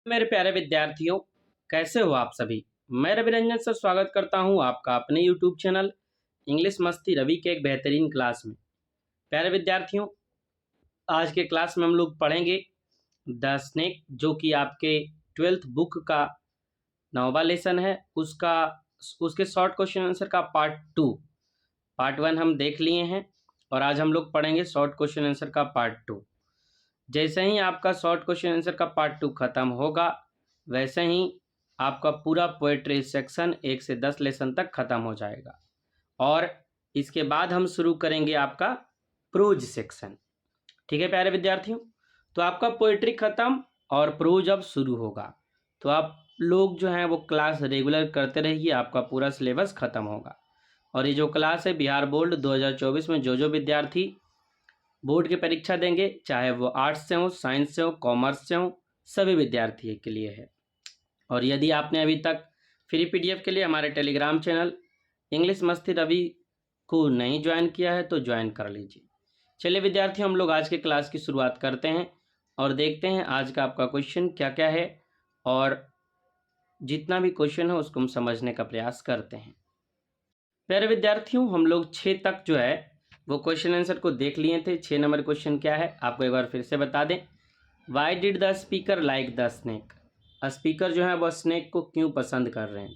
मेरे प्यारे विद्यार्थियों, कैसे हो आप सभी। मैं रवि रंजन सर स्वागत करता हूं आपका अपने यूट्यूब चैनल इंग्लिश मस्ती रवि के एक बेहतरीन क्लास में। प्यारे विद्यार्थियों, आज के क्लास में हम लोग पढ़ेंगे द स्नेक, जो कि आपके 12th बुक का 9वां लेसन है। उसके शॉर्ट क्वेश्चन आंसर का पार्ट 1 हम देख लिए हैं और आज हम लोग पढ़ेंगे शॉर्ट क्वेश्चन आंसर का पार्ट 2। जैसे ही आपका शॉर्ट क्वेश्चन आंसर का पार्ट 2 खत्म होगा, वैसे ही आपका पूरा पोएट्री सेक्शन 1 से 10 लेसन तक खत्म हो जाएगा और इसके बाद हम शुरू करेंगे आपका प्रोज सेक्शन। ठीक है प्यारे विद्यार्थियों, तो आपका पोएट्री खत्म और प्रोज अब शुरू होगा। तो आप लोग जो हैं वो क्लास रेगुलर करते रहिए, आपका पूरा सिलेबस खत्म होगा। और ये जो क्लास है बिहार बोर्ड 2024 में जो विद्यार्थी बोर्ड की परीक्षा देंगे, चाहे वो आर्ट्स से हो, साइंस से हो, कॉमर्स से हो, सभी विद्यार्थी के लिए है। और यदि आपने अभी तक फ्री पीडीएफ के लिए हमारे टेलीग्राम चैनल इंग्लिश मस्ती रवि को नहीं ज्वाइन किया है तो ज्वाइन कर लीजिए। चलिए विद्यार्थियों, हम लोग आज के क्लास की शुरुआत करते हैं और देखते हैं आज का आपका क्वेश्चन क्या क्या है, और जितना भी क्वेश्चन है उसको हम समझने का प्रयास करते हैं। प्यारे विद्यार्थियों, हम लोग 6 तक जो है वो क्वेश्चन आंसर को देख लिए थे। 6 नंबर क्वेश्चन क्या है आपको एक बार फिर से बता दें। Why did the speaker like the snake. Speaker जो है वह स्नेक को क्यों पसंद कर रहे थे।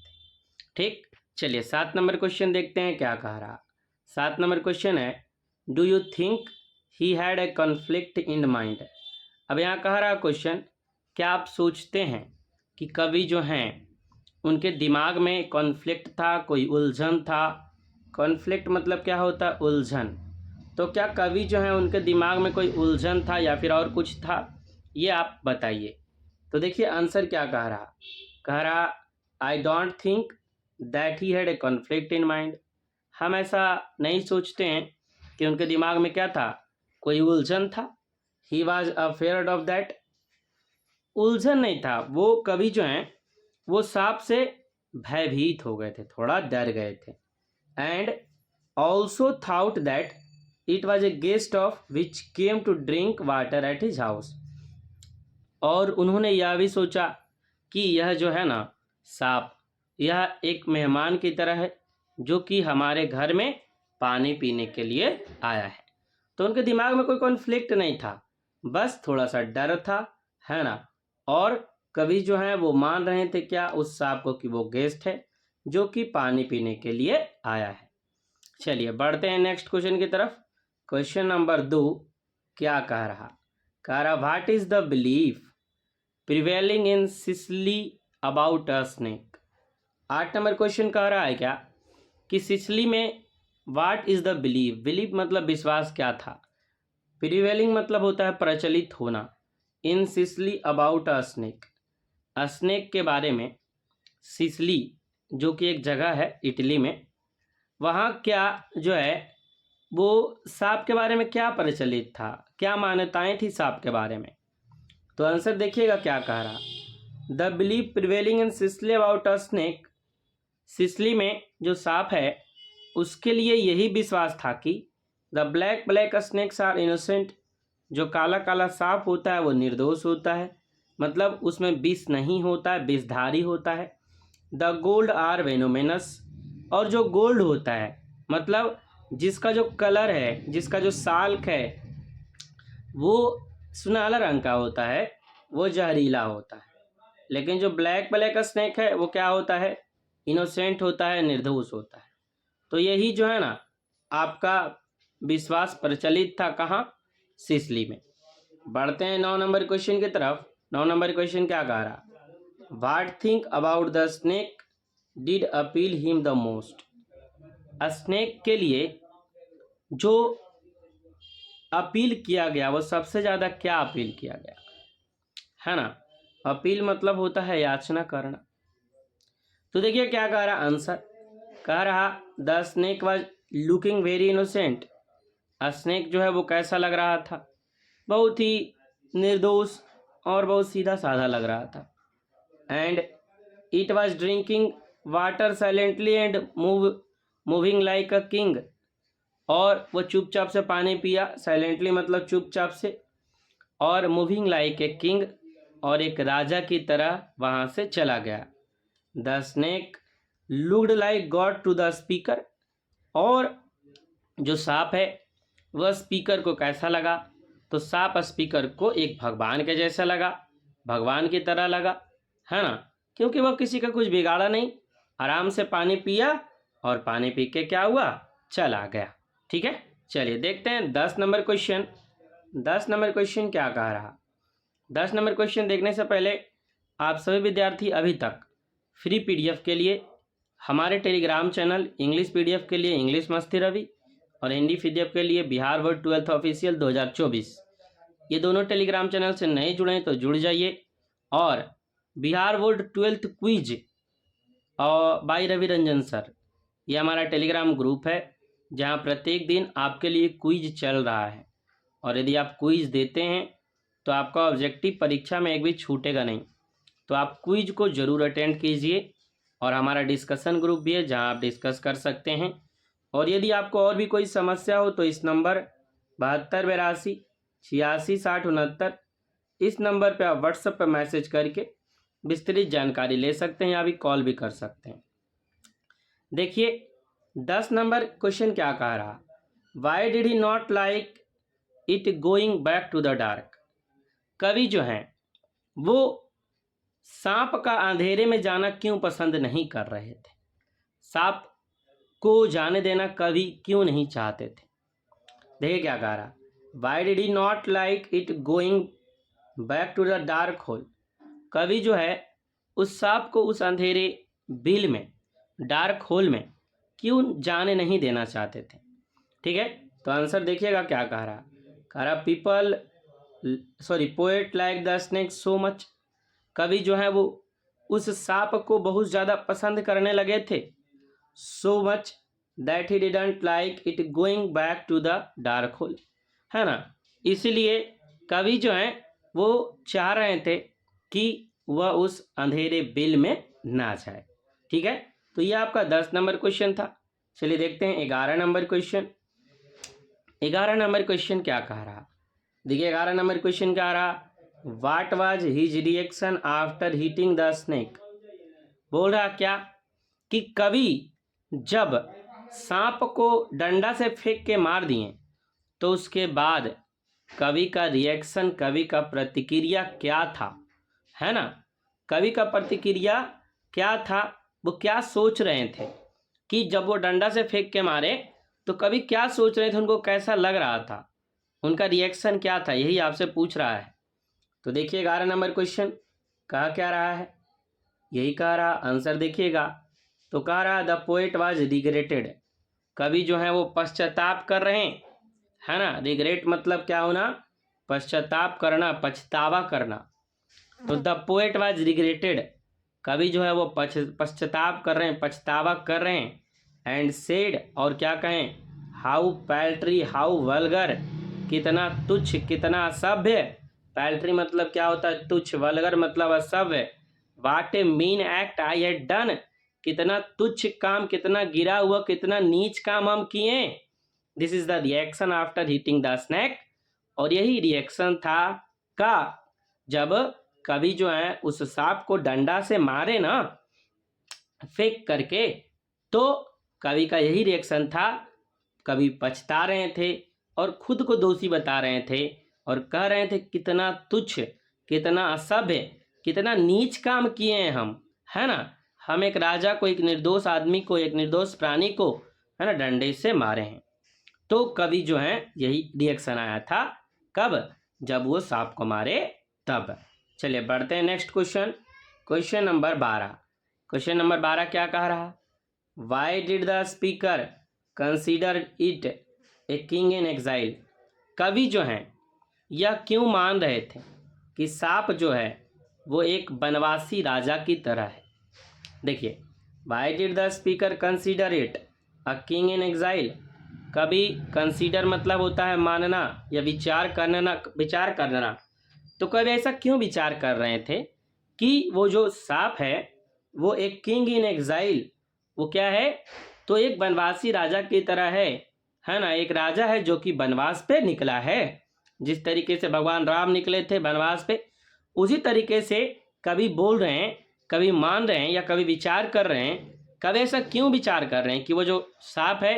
ठीक, चलिए 7 नंबर क्वेश्चन देखते हैं क्या कह रहा। 7 नंबर क्वेश्चन है, do you think he had a conflict in mind. अब यहाँ कह रहा क्वेश्चन, क्या आप सोचते हैं कि कवि जो हैं उनके दिमाग में कॉन्फ्लिक्ट था, कोई उलझन था। कॉन्फ्लिक्ट मतलब क्या होता है, उलझन। तो क्या कवि जो है उनके दिमाग में कोई उलझन था या फिर और कुछ था, ये आप बताइए। तो देखिए आंसर क्या कह रहा I don't think that he had a conflict in mind. हम ऐसा नहीं सोचते हैं कि उनके दिमाग में क्या था, कोई उलझन था। He was afraid of that. उलझन नहीं था, वो कवि जो हैं वो सांप से भयभीत हो गए थे, थोड़ा डर गए थे। And also thought that it was a guest of which came to drink water at his house. और उन्होंने यह भी सोचा कि यह जो है ना सांप, यह एक मेहमान की तरह है जो कि हमारे घर में पानी पीने के लिए आया है। तो उनके दिमाग में कोई कॉन्फ्लिक्ट नहीं था, बस थोड़ा सा डर था, है ना। और कवि जो हैं वो मान रहे थे क्या, उस सांप को, कि वो गेस्ट है जो कि पानी पीने के लिए आया है। चलिए बढ़ते हैं नेक्स्ट क्वेश्चन की तरफ। क्वेश्चन नंबर 2 क्या कह रहा what is the belief prevailing in Sicily about a snake. 8 number question कह रहा है क्या कि सिसिली में व्हाट इज द बिलीफ मतलब विश्वास क्या था, प्रिवेलिंग मतलब होता है प्रचलित होना, इन सिसिली अबाउट अ स्नेक के बारे में। सिसिली जो कि एक जगह है इटली में, वहाँ क्या जो है वो सांप के बारे में क्या प्रचलित था, क्या मान्यताएं थी सांप के बारे में। तो आंसर देखिएगा क्या कह रहा, the believe prevailing in Sicily about a snake. Sicily में जो सांप है उसके लिए यही विश्वास था कि the black snakes are innocent. जो काला काला सांप होता है वो निर्दोष होता है, मतलब उसमें विष नहीं होता है, विषधारी होता है। The gold are venomous. और जो गोल्ड होता है मतलब जिसका जो कलर है, जिसका जो साल्क है वो सुनहला रंग का होता है, वो जहरीला होता है। लेकिन जो ब्लैक स्नेक है वो क्या होता है, इनोसेंट होता है, निर्दोष होता है। तो यही जो है ना आपका विश्वास प्रचलित था, कहाँ, सिसिली में। बढ़ते हैं 9 नंबर क्वेश्चन की तरफ। 9 नंबर क्वेश्चन क्या कह रहा, what think about the snake did appeal him the most. Snake के लिए जो अपील किया गया वो सबसे ज़्यादा क्या अपील किया गया, है ना। अपील मतलब होता है याचना करना। तो देखिए क्या कह रहा आंसर, कह रहा the snake was looking very innocent. Snake जो है वो कैसा लग रहा था, बहुत ही निर्दोष और बहुत सीधा साधा लग रहा था। And it was drinking water silently and moving like a king. और वो चुपचाप से पानी पिया, साइलेंटली मतलब चुपचाप से, और मूविंग लाइक ए किंग और एक राजा की तरह वहाँ से चला गया। The snake looked like god to the speaker, और जो सांप है वह स्पीकर को कैसा लगा? तो सांप स्पीकर को एक भगवान के जैसा लगा, भगवान की तरह लगा, है ना, क्योंकि वह किसी का कुछ बिगाड़ा नहीं, आराम से पानी पिया और पानी पी के क्या हुआ? चला गया। ठीक है, चलिए देखते हैं 10 नंबर क्वेश्चन। 10 नंबर क्वेश्चन क्या कह रहा? 10 नंबर क्वेश्चन देखने से पहले आप सभी विद्यार्थी अभी तक फ्री पीडीएफ के लिए हमारे टेलीग्राम चैनल इंग्लिश पीडीएफ के लिए इंग्लिश मस्ती रवि और हिंदी पीडीएफ के लिए बिहार बोर्ड 12th ऑफिशियल 2024, ये दोनों टेलीग्राम चैनल से नहीं जुड़े तो जुड़ जाइए। और बिहार बोर्ड 12th क्विज और बाई रवि रंजन सर, ये हमारा टेलीग्राम ग्रुप है जहां प्रत्येक दिन आपके लिए क्विज चल रहा है, और यदि आप क्विज देते हैं तो आपका ऑब्जेक्टिव परीक्षा में एक भी छूटेगा नहीं। तो आप क्विज को ज़रूर अटेंड कीजिए, और हमारा डिस्कशन ग्रुप भी है जहां आप डिस्कस कर सकते हैं। और यदि आपको और भी कोई समस्या हो तो इस नंबर 7282 86 60 69, इस नंबर पे आप व्हाट्सएप पर मैसेज करके विस्तृत जानकारी ले सकते हैं या भी कॉल भी कर सकते हैं। देखिए 10 नंबर क्वेश्चन क्या कह रहा? Why did he not like it going back to the dark? कवि जो हैं वो सांप का अंधेरे में जाना क्यों पसंद नहीं कर रहे थे? सांप को जाने देना कवि क्यों नहीं चाहते थे? देखिए क्या कह रहा, why did he not like it going back to the dark hole? कवि जो है उस सांप को उस अंधेरे बिल में, डार्क होल में क्यों जाने नहीं देना चाहते थे? ठीक है, तो आंसर देखिएगा क्या कह रहा। कह रहा poet like the snake so much. कवि जो है वो उस सांप को बहुत ज़्यादा पसंद करने लगे थे, so much that he didn't like it going back to the dark hole, है ना। इसीलिए कवि जो हैं वो चाह रहे थे कि वह उस अंधेरे बिल में ना जाए। ठीक है, तो ये आपका 10 नंबर क्वेश्चन था। चलिए देखते हैं 11 नंबर क्वेश्चन। 11 नंबर क्वेश्चन क्या कह रहा? देखिए 11 नंबर क्वेश्चन क्या रहा, what was his reaction after heating the snake? बोल रहा क्या कि कवि जब सांप को डंडा से फेंक के मार दिए तो उसके बाद कवि का रिएक्शन, कवि का प्रतिक्रिया क्या था, है ना। कवि का प्रतिक्रिया क्या था, वो क्या सोच रहे थे कि जब वो डंडा से फेंक के मारे तो कवि क्या सोच रहे थे, उनको कैसा लग रहा था, उनका रिएक्शन क्या था, यही आपसे पूछ रहा है। तो देखिए 11 नंबर क्वेश्चन कहा क्या रहा है, यही कह रहा। आंसर देखिएगा तो कह रहा द पोएट वाज रिग्रेटेड। कवि जो है वो पश्चाताप कर रहे हैं, है ना। रिग्रेट मतलब क्या होना? पश्चाताप करना, पछतावा करना। तो द पोएट वाज रिग्रेटेड, कवि जो है वो पश्चाताप कर रहे हैं, पछतावा कर रहे हैं। एंड सेड, और क्या कहें, हाउ पैल्ट्री हाउ वल्गर, कितना तुच्छ कितना असभ्य। पैल्ट्री मतलब क्या होता है? तुच्छ। वल्गर मतलब असभ्य। What a mean act I had done, कितना तुच्छ काम, कितना गिरा हुआ, कितना नीच काम हम किए। This is the reaction after heating the snake, और यही रिएक्शन था का जब कवि जो है उस सांप को डंडा से मारे ना, फेंक करके, तो कवि का यही रिएक्शन था। कवि पछता रहे थे और खुद को दोषी बता रहे थे और कह रहे थे कितना तुच्छ, कितना असभ्य, कितना नीच काम किए हैं हम, है ना। हम एक राजा को, एक निर्दोष आदमी को, एक निर्दोष प्राणी को, है ना, डंडे से मारे हैं। तो कवि जो है यही रिएक्शन आया था, कब? जब वो सांप को मारे तब। चलिए बढ़ते हैं next question, question number 12। Question number 12 क्या कह रहा? Why did the speaker consider it a king in exile? कवि जो हैं यह क्यों मान रहे थे कि सांप जो है वो एक वनवासी राजा की तरह है? देखिए, why did the speaker consider it a king in exile. कभी कंसीडर मतलब होता है मानना या विचार करना। तो कभी ऐसा क्यों विचार कर रहे थे कि वो जो सांप है वो एक किंग इन एग्जाइल, वो क्या है? तो एक वनवासी राजा की तरह है ना। एक राजा है जो कि वनवास पे निकला है, जिस तरीके से भगवान राम निकले थे वनवास पे, उसी तरीके से कभी बोल रहे हैं, कभी मान रहे हैं या कभी विचार कर रहे हैं। कभी ऐसा क्यों विचार कर रहे हैं कि वो जो सांप है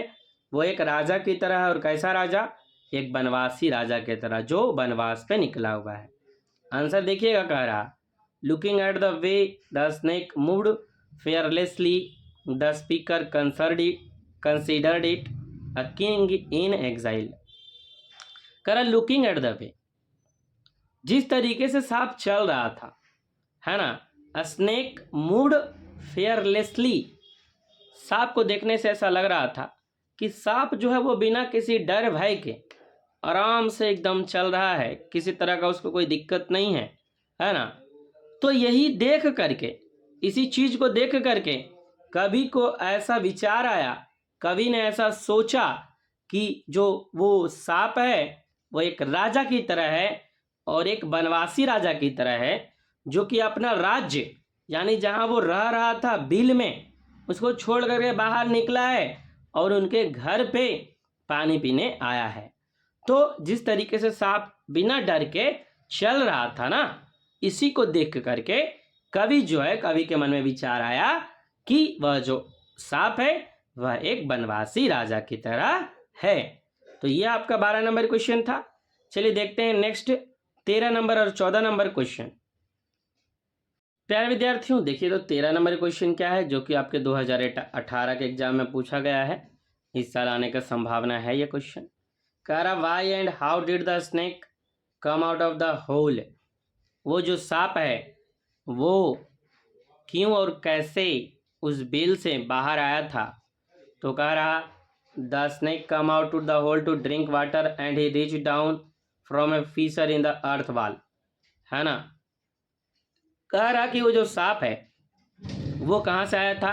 वो एक राजा की तरह है, और कैसा राजा? एक बनवासी राजा की तरह जो वनवास पे निकला हुआ है। आंसर देखिएगा, कह रहा looking at the way the snake moved fearlessly the speaker considered it a king in exile. कह रहा लुकिंग एट द वे, जिस तरीके से सांप चल रहा था, है ना, अ स्नेक मूव्ड फेयरलेसली, सांप को देखने से ऐसा लग रहा था कि सांप जो है वो बिना किसी डर भय के आराम से एकदम चल रहा है, किसी तरह का उसको कोई दिक्कत नहीं है ना। तो यही देख करके, इसी चीज को देख करके कवि को ऐसा विचार आया, कवि ने ऐसा सोचा कि जो वो सांप है वो एक राजा की तरह है, और एक बनवासी राजा की तरह है, जो कि अपना राज्य यानी जहां वो रह रहा था बिल में, उसको छोड़ करके बाहर निकला है और उनके घर पे पानी पीने आया है। तो जिस तरीके से सांप बिना डर के चल रहा था ना, इसी को देख करके कवि जो है, कवि के मन में विचार आया कि वह जो सांप है वह एक बनवासी राजा की तरह है। तो यह आपका 12 नंबर क्वेश्चन था। चलिए देखते हैं नेक्स्ट 13 नंबर और 14 नंबर क्वेश्चन। प्यारे विद्यार्थियों, देखिए तो 13 नंबर क्वेश्चन क्या है, जो कि आपके 2018 के एग्जाम में पूछा गया है, इस साल आने का संभावना है ये क्वेश्चन। कह रहा why and how did the snake come out of the hole. वो जो सांप है वो क्यों और कैसे उस बिल से बाहर आया था। तो कह रहा the snake come out to the hole to drink water and he reach down from a fissure in the earth wall, है ना। कह रहा कि वो जो सांप है वो कहाँ से आया था।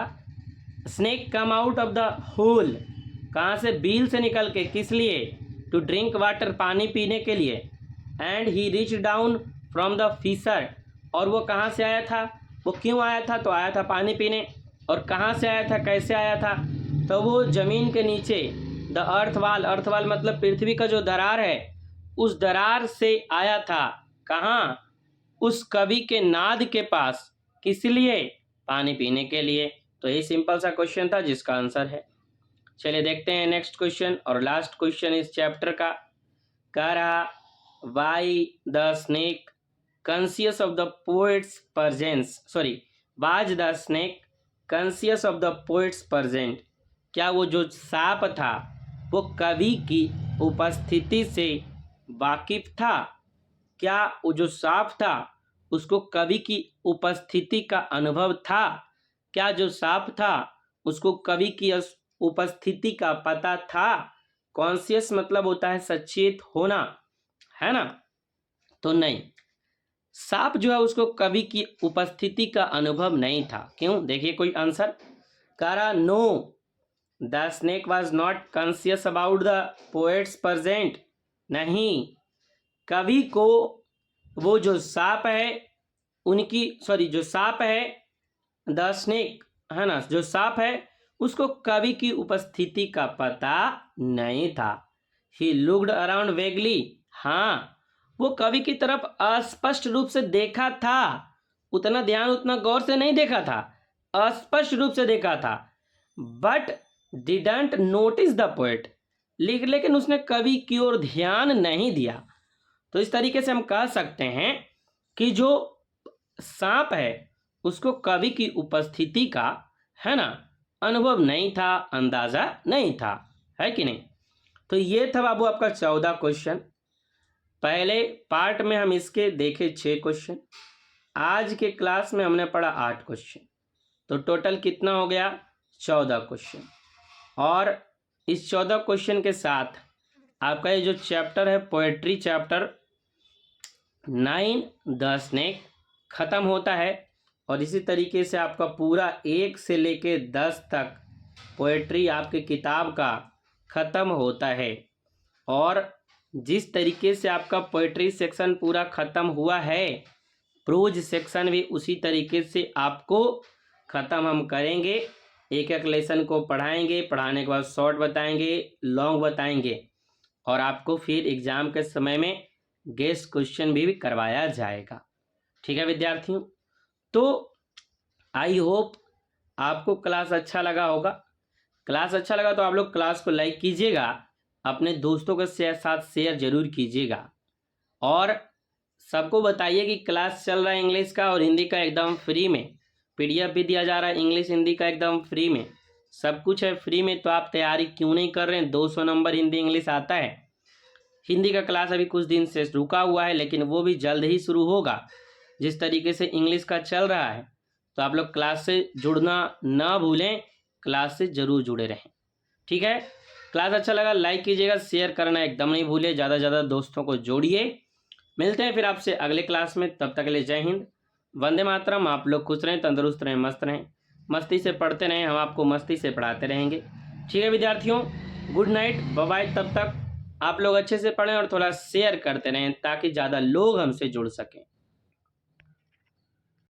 Snake come out of the hole, कहाँ से? बिल से निकल के। किस लिए? टू ड्रिंक वाटर, पानी पीने के लिए। And he reach down from the fissure, और वो कहाँ से आया था, वो क्यों आया था? तो आया था पानी पीने। और कहाँ से आया था, कैसे आया था? तो वो ज़मीन के नीचे, द अर्थ वाल, अर्थ वाल मतलब पृथ्वी का जो दरार है, उस दरार से आया था। कहाँ? उस कवि के नाद के पास। किस लिए? पानी पीने के लिए। तो ये सिंपल सा क्वेश्चन था जिसका आंसर है। चलिए देखते हैं नेक्स्ट क्वेश्चन और लास्ट क्वेश्चन इस चैप्टर का। कह रहा why the snake conscious of the poets presence, was the snake conscious of the poets present. क्या वो जो सांप था वो कवि की उपस्थिति से वाकिफ था? क्या वो जो सांप था उसको कवि की उपस्थिति का अनुभव था? क्या जो सांप था उसको कवि की उपस्थिति का पता था? कॉन्शियस मतलब होता है सचेत होना, है ना। तो नहीं, सांप जो है उसको कवि की उपस्थिति का अनुभव नहीं था। क्यों? देखिए कोई आंसर। कह रहा know the snake was not conscious about the poets present. नहीं, कवि को वो जो सांप है उनकी, जो सांप है, द स्नेक, है ना, जो सांप है उसको कवि की उपस्थिति का पता नहीं था। ही लुक्ड अराउंड वेगली, हाँ, वो कवि की तरफ अस्पष्ट रूप से देखा था, उतना ध्यान, उतना गौर से नहीं देखा था, अस्पष्ट रूप से देखा था। But didn't notice the poet, लेकिन उसने कवि की ओर ध्यान नहीं दिया। तो इस तरीके से हम कह सकते हैं कि जो सांप है उसको कवि की उपस्थिति का, है ना, अनुभव नहीं था, अंदाजा नहीं था, है कि नहीं। तो ये था बाबू आपका 14 क्वेश्चन। पहले पार्ट में हम इसके देखे 6 क्वेश्चन, आज के क्लास में हमने पढ़ा 8 क्वेश्चन, तो टोटल कितना हो गया? 14 क्वेश्चन। और इस 14 क्वेश्चन के साथ आपका ये जो चैप्टर है पोएट्री चैप्टर 9 द स्नेक खत्म होता है। और इसी तरीके से आपका पूरा 1 से लेके 10 तक पोएट्री आपकी किताब का ख़त्म होता है। और जिस तरीके से आपका पोएट्री सेक्शन पूरा ख़त्म हुआ है, प्रोज सेक्शन भी उसी तरीके से आपको ख़त्म हम करेंगे। एक एक लेसन को पढ़ाएंगे, पढ़ाने के बाद शॉर्ट बताएंगे, लॉन्ग बताएंगे, और आपको फिर एग्ज़ाम के समय में गेस्ट क्वेश्चन भी करवाया जाएगा। ठीक है विद्यार्थियों, तो आई होप आपको क्लास अच्छा लगा होगा। क्लास अच्छा लगा तो आप लोग क्लास को लाइक कीजिएगा, अपने दोस्तों के साथ शेयर जरूर कीजिएगा और सबको बताइए कि क्लास चल रहा है इंग्लिश का और हिंदी का एकदम फ्री में। पीडीएफ भी दिया जा रहा है इंग्लिश हिंदी का एकदम फ्री में, सब कुछ है फ्री में। तो आप तैयारी क्यों नहीं कर रहे हैं? 200 नंबर हिंदी इंग्लिश आता है। हिंदी का क्लास अभी कुछ दिन से रुका हुआ है, लेकिन वो भी जल्द ही शुरू होगा। जिस तरीके से इंग्लिश का चल रहा है, तो आप लोग क्लास से जुड़ना ना भूलें, क्लास से ज़रूर जुड़े रहें। ठीक है, क्लास अच्छा लगा लाइक कीजिएगा, शेयर करना एकदम नहीं भूलिए, ज़्यादा से ज़्यादा दोस्तों को जोड़िए। मिलते हैं फिर आपसे अगले क्लास में, तब तक के लिए जय हिंद, वंदे मातरम। आप लोग खुश रहें, तंदुरुस्त रहें, मस्त रहें, मस्ती से पढ़ते रहें, हम आपको मस्ती से पढ़ाते रहेंगे। ठीक है विद्यार्थियों, गुड नाइट, बाय बाय। तब तक आप लोग अच्छे से पढ़ें और थोड़ा शेयर करते रहें ताकि ज़्यादा लोग हमसे जुड़ सकें।